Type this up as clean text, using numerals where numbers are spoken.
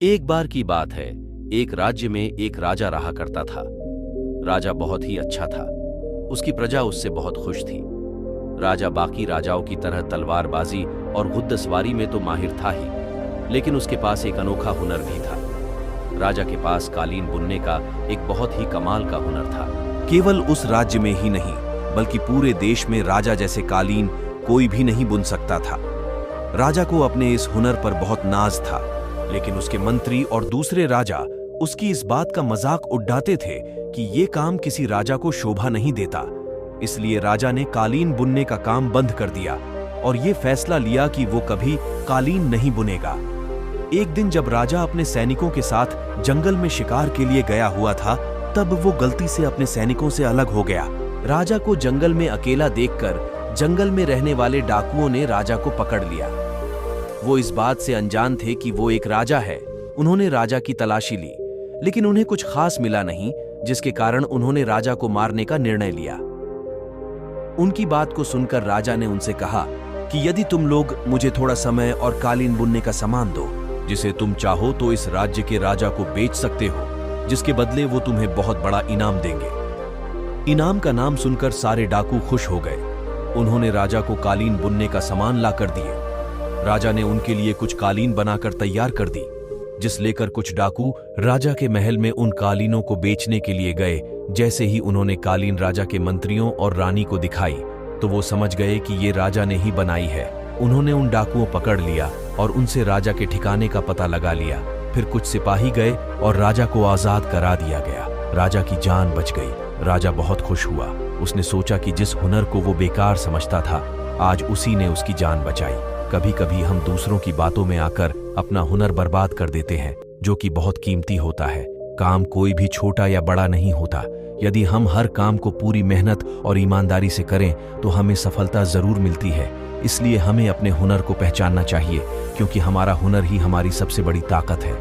एक बार की बात है, एक राज्य में एक राजा रहा करता था। राजा बहुत ही अच्छा था। उसकी प्रजा उससे बहुत खुश थी। राजा बाकी राजाओं की तरह तलवारबाजी और घुड़सवारी में तो माहिर था ही, लेकिन उसके पास एक अनोखा हुनर भी था। राजा के पास कालीन बुनने का एक बहुत ही कमाल का हुनर था। केवल उस राज्य में ही नहीं, बल्कि पूरे देश में राजा जैसे कालीन कोई भी नहीं बुन सकता था। राजा को अपने इस हुनर पर बहुत नाज था, लेकिन उसके मंत्री और दूसरे राजा उसकी इस बात का मजाक उड़ाते थे कि ये काम किसी राजा को शोभा नहीं देता। इसलिए राजा ने कालीन बुनने का काम बंद कर दिया और ये फैसला लिया कि वो कभी कालीन नहीं बुनेगा। एक दिन जब राजा अपने सैनिकों के साथ जंगल में शिकार के लिए गया हुआ था, तब वो गलती से अपने सैनिकों से अलग हो गया। राजा को जंगल में अकेला देखकर जंगल में रहने वाले डाकुओं ने राजा को पकड़ लिया। वो इस बात से अनजान थे कि वो एक राजा है। उन्होंने राजा की तलाशी ली, लेकिन उन्हें कुछ खास मिला नहीं, जिसके कारण उन्होंने राजा को मारने का निर्णय लिया। उनकी बात को सुनकर राजा ने उनसे कहा कि यदि तुम लोग मुझे थोड़ा समय और कालीन बुनने का सामान दो, जिसे तुम चाहो तो इस राज्य के राजा को बेच सकते हो, जिसके बदले वो तुम्हें बहुत बड़ा इनाम देंगे। इनाम का नाम सुनकर सारे डाकू खुश हो गए। उन्होंने राजा को कालीन बुनने का सामान लाकर दिए। राजा ने उनके लिए कुछ कालीन बनाकर तैयार कर दी, जिस लेकर कुछ डाकू राजा के महल में उन कालीनों को बेचने के लिए गए। जैसे ही उन्होंने कालीन राजा के मंत्रियों और रानी को दिखाई, तो वो समझ गए कि ये राजा ने ही बनाई है। उन्होंने उन डाकुओं पकड़ लिया और उनसे राजा के ठिकाने का पता लगा लिया। फिर कुछ सिपाही गए और राजा को आजाद करा दिया गया। राजा की जान बच गई। राजा बहुत खुश हुआ। उसने सोचा कि जिस हुनर को वो बेकार समझता था, आज उसी ने उसकी जान बचाई। कभी कभी हम दूसरों की बातों में आकर अपना हुनर बर्बाद कर देते हैं, जो कि बहुत कीमती होता है। काम कोई भी छोटा या बड़ा नहीं होता। यदि हम हर काम को पूरी मेहनत और ईमानदारी से करें, तो हमें सफलता जरूर मिलती है। इसलिए हमें अपने हुनर को पहचानना चाहिए, क्योंकि हमारा हुनर ही हमारी सबसे बड़ी ताकत है।